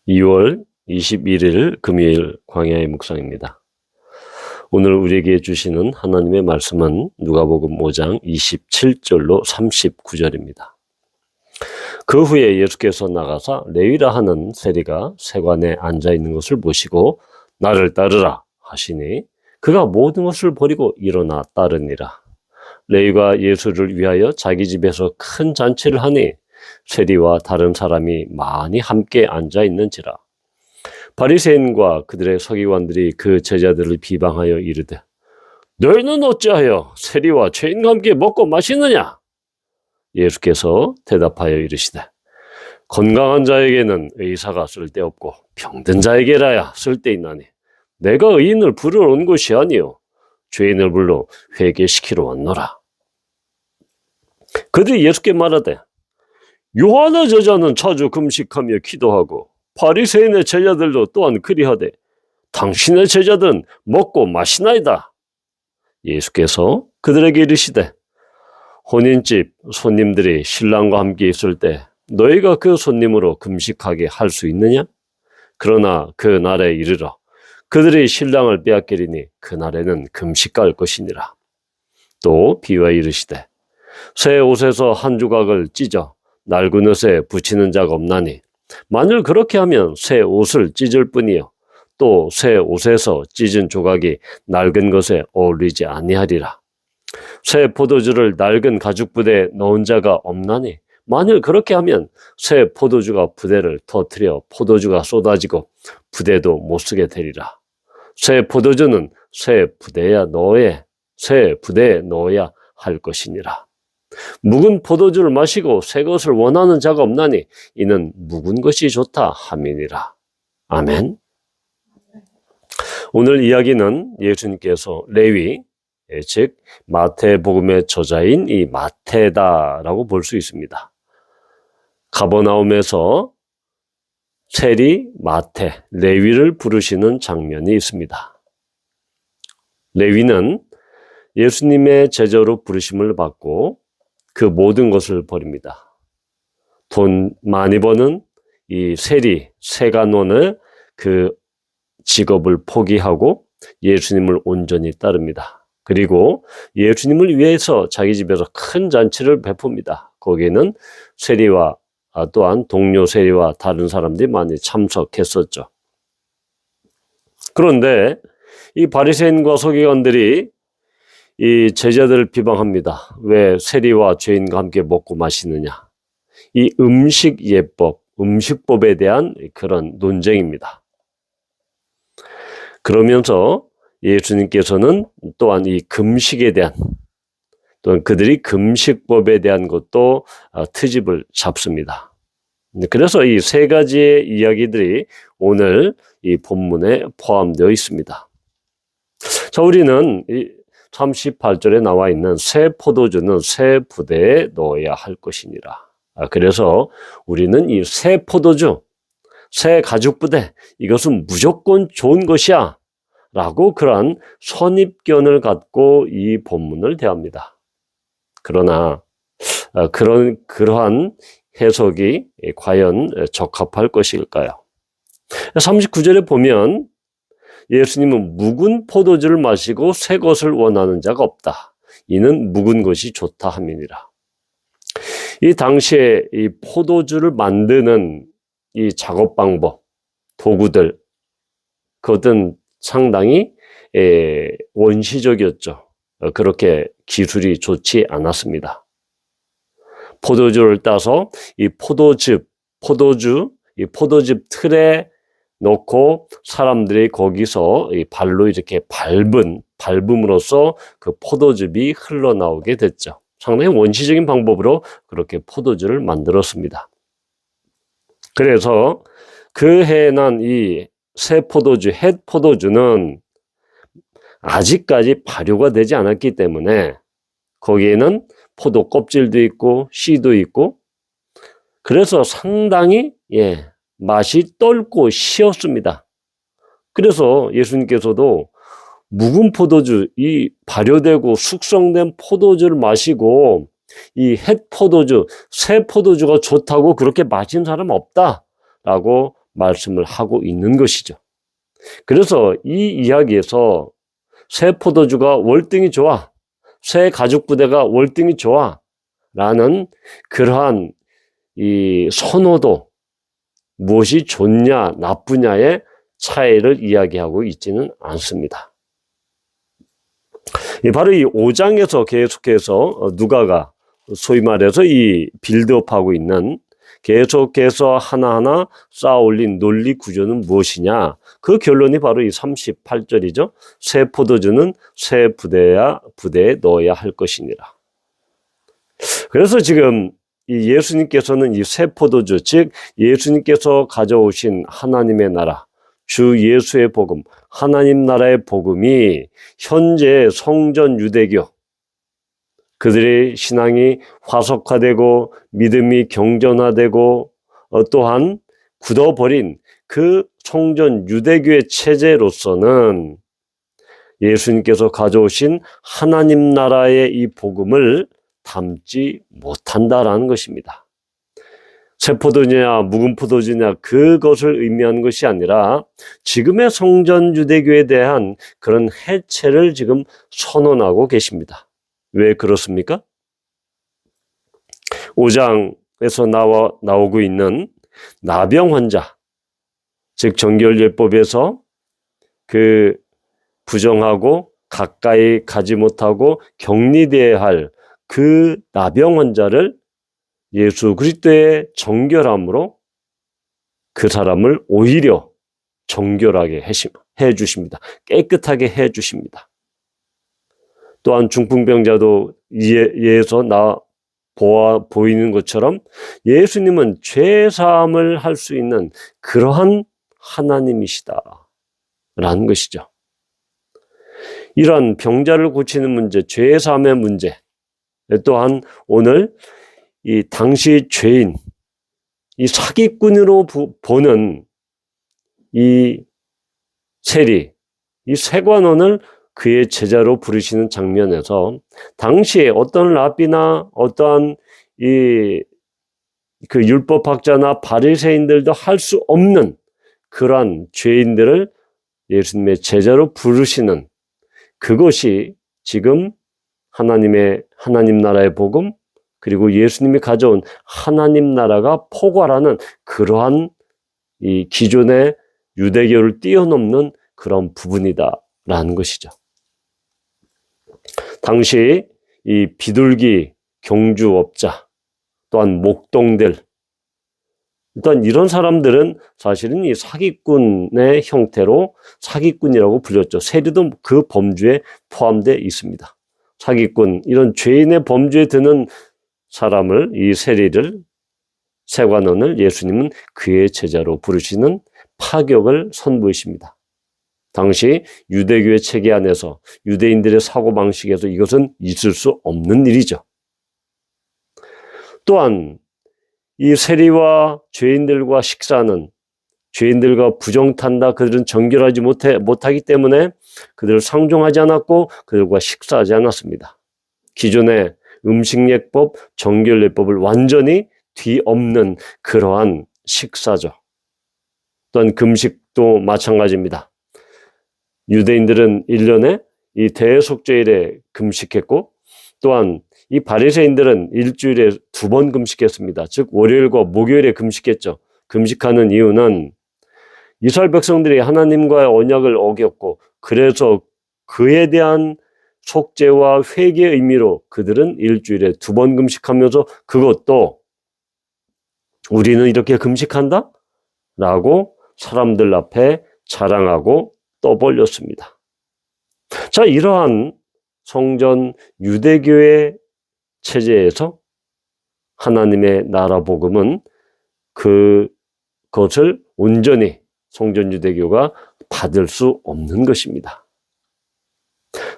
2월 21일 금요일 광야의 묵상입니다. 오늘 우리에게 주시는 하나님의 말씀은 누가복음 5장 27절로 39절입니다. 그 후에 예수께서 나가사 레위라 하는 세리가 세관에 앉아있는 것을 보시고 나를 따르라 하시니 그가 모든 것을 버리고 일어나 따르니라. 레위가 예수를 위하여 자기 집에서 큰 잔치를 하니 세리와 다른 사람이 많이 함께 앉아있는지라. 바리새인과 그들의 서기관들이 그 제자들을 비방하여 이르되 너희는 어찌하여 세리와 죄인과 함께 먹고 마시느냐? 예수께서 대답하여 이르시되 건강한 자에게는 의사가 쓸데없고 병든 자에게라야 쓸데있나니 내가 의인을 부르러 온 것이 아니요 죄인을 불러 회개시키러 왔노라. 그들이 예수께 말하되 요한의 제자는 자주 금식하며 기도하고 바리새인의 제자들도 또한 그리하되 당신의 제자들은 먹고 마시나이다. 예수께서 그들에게 이르시되 혼인집 손님들이 신랑과 함께 있을 때 너희가 그 손님으로 금식하게 할 수 있느냐? 그러나 그 날에 이르러 그들이 신랑을 빼앗기리니 그 날에는 금식할 것이니라. 또 비유하여 이르시되 새 옷에서 한 조각을 찢어 낡은 옷에 붙이는 자가 없나니 만일 그렇게 하면 새 옷을 찢을 뿐이요 또 새 옷에서 찢은 조각이 낡은 것에 어울리지 아니하리라. 새 포도주를 낡은 가죽 부대에 넣은 자가 없나니 만일 그렇게 하면 새 포도주가 부대를 터뜨려 포도주가 쏟아지고 부대도 못 쓰게 되리라. 새 포도주는 새 부대에 넣어야 할 것이니라. 묵은 포도주를 마시고 새 것을 원하는 자가 없나니 이는 묵은 것이 좋다 함이니라. 아멘. 오늘 이야기는 예수님께서 레위, 즉 마태복음의 저자인 이 마태다라고 볼 수 있습니다. 가버나움에서 세리 마태, 레위를 부르시는 장면이 있습니다. 레위는 예수님의 제자로 부르심을 받고 그 모든 것을 버립니다. 돈 많이 버는 이 세리, 세간원의 그 직업을 포기하고 예수님을 온전히 따릅니다. 그리고 예수님을 위해서 자기 집에서 큰 잔치를 베풉니다. 거기에는 세리와 또한 동료 세리와 다른 사람들이 많이 참석했었죠. 그런데 이 바리새인과 서기관들이 이 제자들을 비방합니다. 왜 세리와 죄인과 함께 먹고 마시느냐? 이 음식 예법, 음식법에 대한 그런 논쟁입니다. 그러면서 예수님께서는 또한 이 금식에 대한 또는 그들이 금식법에 대한 것도 트집을 잡습니다. 그래서 이 세 가지의 이야기들이 오늘 이 본문에 포함되어 있습니다. 자, 우리는 이 38절에 나와 있는 새 포도주는 새 부대에 넣어야 할 것이니라. 그래서 우리는 이 새 포도주, 새 가죽 부대, 이것은 무조건 좋은 것이야 라고 그러한 선입견을 갖고 이 본문을 대합니다. 그러나 그러한 해석이 과연 적합할 것일까요? 39절에 보면 예수님은 묵은 포도주를 마시고 새 것을 원하는 자가 없다. 이는 묵은 것이 좋다 함이니라. 이 당시에 이 포도주를 만드는 이 작업 방법, 도구들, 그것은 상당히 원시적이었죠. 그렇게 기술이 좋지 않았습니다. 포도주를 따서 이 포도즙 틀에 놓고 사람들이 거기서 이 발로 이렇게 밟음으로써 그 포도즙이 흘러나오게 됐죠. 상당히 원시적인 방법으로 그렇게 포도주를 만들었습니다. 그래서 그 해에 난 이 새 포도주, 햇 포도주는 아직까지 발효가 되지 않았기 때문에 거기에는 포도 껍질도 있고 씨도 있고 그래서 상당히 맛이 떫고 시었습니다. 그래서 예수님께서도 묵은 포도주, 이 발효되고 숙성된 포도주를 마시고 이 햇 포도주, 새 포도주가 좋다고 그렇게 마신 사람 없다라고 말씀을 하고 있는 것이죠. 그래서 이 이야기에서 새 포도주가 월등히 좋아, 새 가죽 부대가 월등히 좋아 라는 그러한 이 선호도, 무엇이 좋냐 나쁘냐의 차이를 이야기하고 있지는 않습니다. 바로 이 5장에서 계속해서 누가가 소위 말해서 이 빌드업하고 있는, 계속해서 하나하나 쌓아올린 논리 구조는 무엇이냐, 그 결론이 바로 이 38절이죠. 새 포도주는 새 부대에 넣어야 할 것이니라. 그래서 지금 이 예수님께서는 이 새 포도주, 즉 예수님께서 가져오신 하나님의 나라, 주 예수의 복음, 하나님 나라의 복음이 현재 성전 유대교, 그들의 신앙이 화석화되고 믿음이 경전화되고 또한 굳어버린 그 성전 유대교의 체제로서는 예수님께서 가져오신 하나님 나라의 이 복음을 담지 못한다라는 것입니다. 새 포도주냐 묵은 포도주냐 그것을 의미하는 것이 아니라 지금의 성전 유대교에 대한 그런 해체를 지금 선언하고 계십니다. 왜 그렇습니까? 5장에서 나오고 있는 나병 환자, 즉 정결예법에서 그 부정하고 가까이 가지 못하고 격리되어야 할 그 나병 환자를 예수 그리스도의 정결함으로 그 사람을 오히려 정결하게 해주십니다. 깨끗하게 해주십니다. 또한 중풍병자도 이에서 보이는 것처럼 예수님은 죄사함을 할 수 있는 그러한 하나님이시다 라는 것이죠. 이런 병자를 고치는 문제, 죄사함의 문제, 또한 오늘 이 당시 죄인, 이 사기꾼으로 보는 이 세리, 이 세관원을 그의 제자로 부르시는 장면에서 당시에 어떤 랍비나 어떠한 그 율법학자나 바리새인들도 할 수 없는 그러한 죄인들을 예수님의 제자로 부르시는 그것이 지금 하나님 나라의 복음, 그리고 예수님이 가져온 하나님 나라가 포괄하는 그러한 이 기존의 유대교를 뛰어넘는 그런 부분이다라는 것이죠. 당시 이 비둘기 경주업자, 또한 목동들, 일단 이런 사람들은 사실은 이 사기꾼의 형태로 사기꾼이라고 불렸죠. 세리도 그 범주에 포함되어 있습니다. 사기꾼, 이런 죄인의 범주에 드는 사람을, 이 세관원을 예수님은 그의 제자로 부르시는 파격을 선보이십니다. 당시 유대교의 체계 안에서, 유대인들의 사고방식에서 이것은 있을 수 없는 일이죠. 또한 이 세리와 죄인들과 식사는, 죄인들과 부정탄다, 그들은 정결하지 못하기 때문에 그들을 상종하지 않았고 그들과 식사하지 않았습니다. 기존의 음식예법, 정결예법을 완전히 뒤엎는 그러한 식사죠. 또한 금식도 마찬가지입니다. 유대인들은 1년에 이 대속죄일에 금식했고, 또한 이 바리새인들은 일주일에 2번 금식했습니다. 즉 월요일과 목요일에 금식했죠. 금식하는 이유는 이스라엘 백성들이 하나님과의 언약을 어겼고, 그래서 그에 대한 속죄와 회개의 의미로 그들은 일주일에 2번 금식하면서 그것도 우리는 이렇게 금식한다? 라고 사람들 앞에 자랑하고 떠벌렸습니다. 자, 이러한 성전 유대교의 체제에서 하나님의 나라 복음은 그것을 온전히 성전 유대교가 받을 수 없는 것입니다.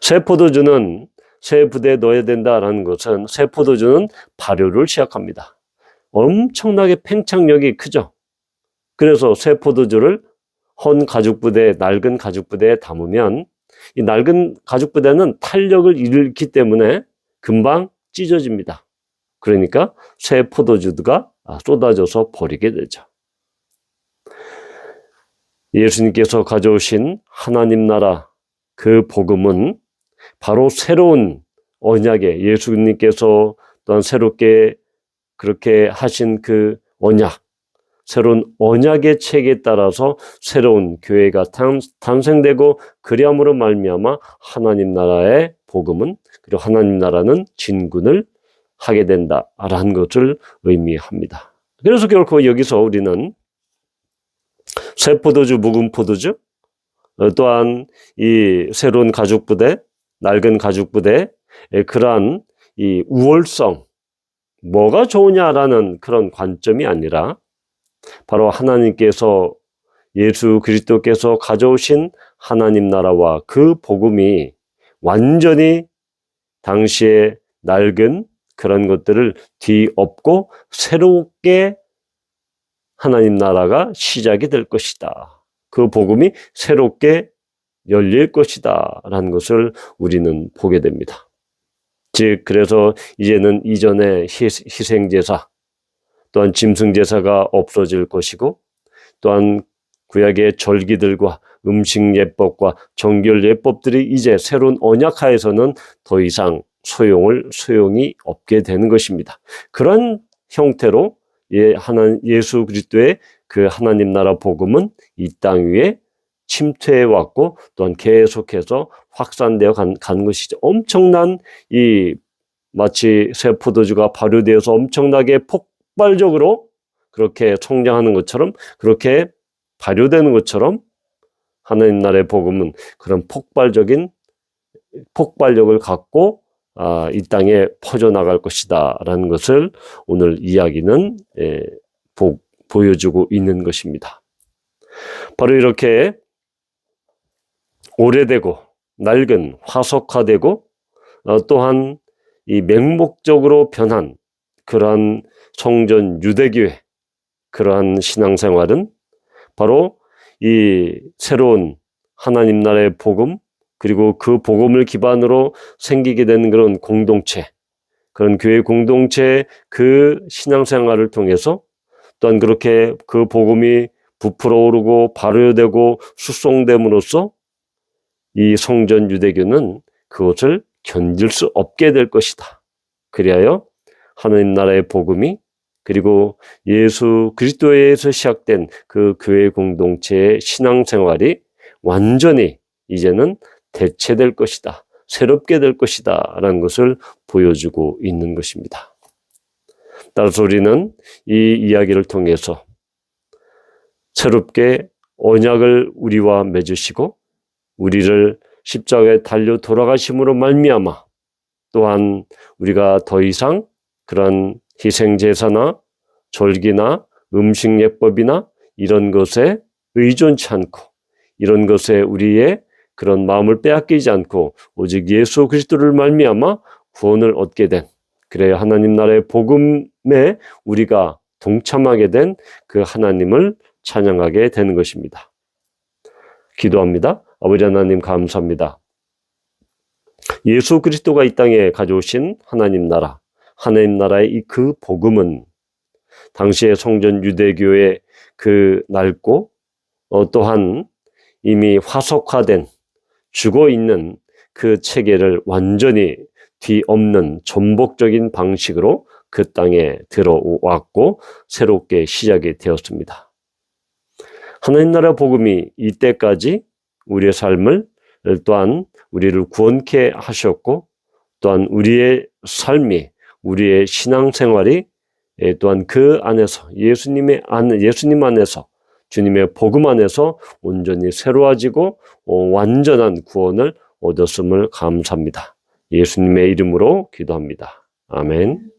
새 포도주는 새 부대에 넣어야 된다라는 것은, 새 포도주는 발효를 시작합니다. 엄청나게 팽창력이 크죠. 그래서 새 포도주를 헌 가죽부대, 낡은 가죽부대에 담으면 이 낡은 가죽부대는 탄력을 잃기 때문에 금방 찢어집니다. 그러니까 새 포도주가 쏟아져서 버리게 되죠. 예수님께서 가져오신 하나님 나라 그 복음은 바로 새로운 언약에 예수님께서 또한 새롭게 그렇게 하신 그 언약, 새로운 언약의 책에 따라서 새로운 교회가 탄생되고 그리함으로 말미암아 하나님 나라의 복음은 그리고 하나님 나라는 진군을 하게 된다라는 것을 의미합니다. 그래서 결코 여기서 우리는 새 포도주, 묵은 포도주, 또한 이 새로운 가죽 부대, 낡은 가죽 부대, 그러한 이 우월성, 뭐가 좋으냐라는 그런 관점이 아니라 바로 하나님께서 예수 그리스도께서 가져오신 하나님 나라와 그 복음이 완전히 당시에 낡은 그런 것들을 뒤엎고 새롭게 하나님 나라가 시작이 될 것이다. 그 복음이 새롭게 열릴 것이다 라는 것을 우리는 보게 됩니다. 즉 그래서 이제는 이전의 희생제사 또한 짐승제사가 없어질 것이고 또한 구약의 절기들과 음식 예법과 정결 예법들이 이제 새로운 언약하에서는 더 이상 소용이 없게 되는 것입니다. 그런 형태로 예수 그리스도의 그 하나님 나라 복음은 이 땅 위에 침투해 왔고 또한 계속해서 확산되어 간 것이죠. 엄청난 마치 새 포도주가 발효되어서 엄청나게 폭발적으로 그렇게 성장하는 것처럼 그렇게 발효되는 것처럼 하나님 나라의 복음은 그런 폭발력을 갖고 이 땅에 퍼져나갈 것이다 라는 것을 오늘 이야기는 보여주고 있는 것입니다. 바로 이렇게 오래되고 낡은 화석화되고 또한 이 맹목적으로 변한 그러한 성전 유대교회 그러한 신앙생활은 바로 이 새로운 하나님 나라의 복음 그리고 그 복음을 기반으로 생기게 되는 그런 공동체, 그런 교회 공동체의 그 신앙생활을 통해서 또한 그렇게 그 복음이 부풀어 오르고 발효되고 숙성됨으로써 이 성전 유대교는 그것을 견딜 수 없게 될 것이다. 그리하여 하나님 나라의 복음이 그리고 예수 그리스도에서 시작된 그 교회 공동체의 신앙생활이 완전히 이제는 대체될 것이다. 새롭게 될 것이다. 라는 것을 보여주고 있는 것입니다. 따라서 우리는 이 이야기를 통해서 새롭게 언약을 우리와 맺으시고 우리를 십자가에 달려 돌아가심으로 말미암아 또한 우리가 더 이상 그런 희생제사나 절기나 음식 예법이나 이런 것에 의존치 않고 이런 것에 우리의 그런 마음을 빼앗기지 않고 오직 예수 그리스도를 말미암아 구원을 얻게 된 그래야 하나님 나라의 복음에 우리가 동참하게 된 그 하나님을 찬양하게 되는 것입니다. 기도합니다. 아버지 하나님 감사합니다. 예수 그리스도가 이 땅에 가져오신 하나님 나라의 그 복음은 당시의 성전 유대교의 그 낡고 또한 이미 화석화된 죽어있는 그 체계를 완전히 뒤엎는 전복적인 방식으로 그 땅에 들어왔고 새롭게 시작이 되었습니다. 하나님 나라 복음이 이때까지 우리의 삶을 또한 우리를 구원케 하셨고 또한 우리의 삶이 우리의 신앙생활이 또한 그 안에서 예수님 안에서 주님의 복음 안에서 온전히 새로워지고 완전한 구원을 얻었음을 감사합니다. 예수님의 이름으로 기도합니다. 아멘.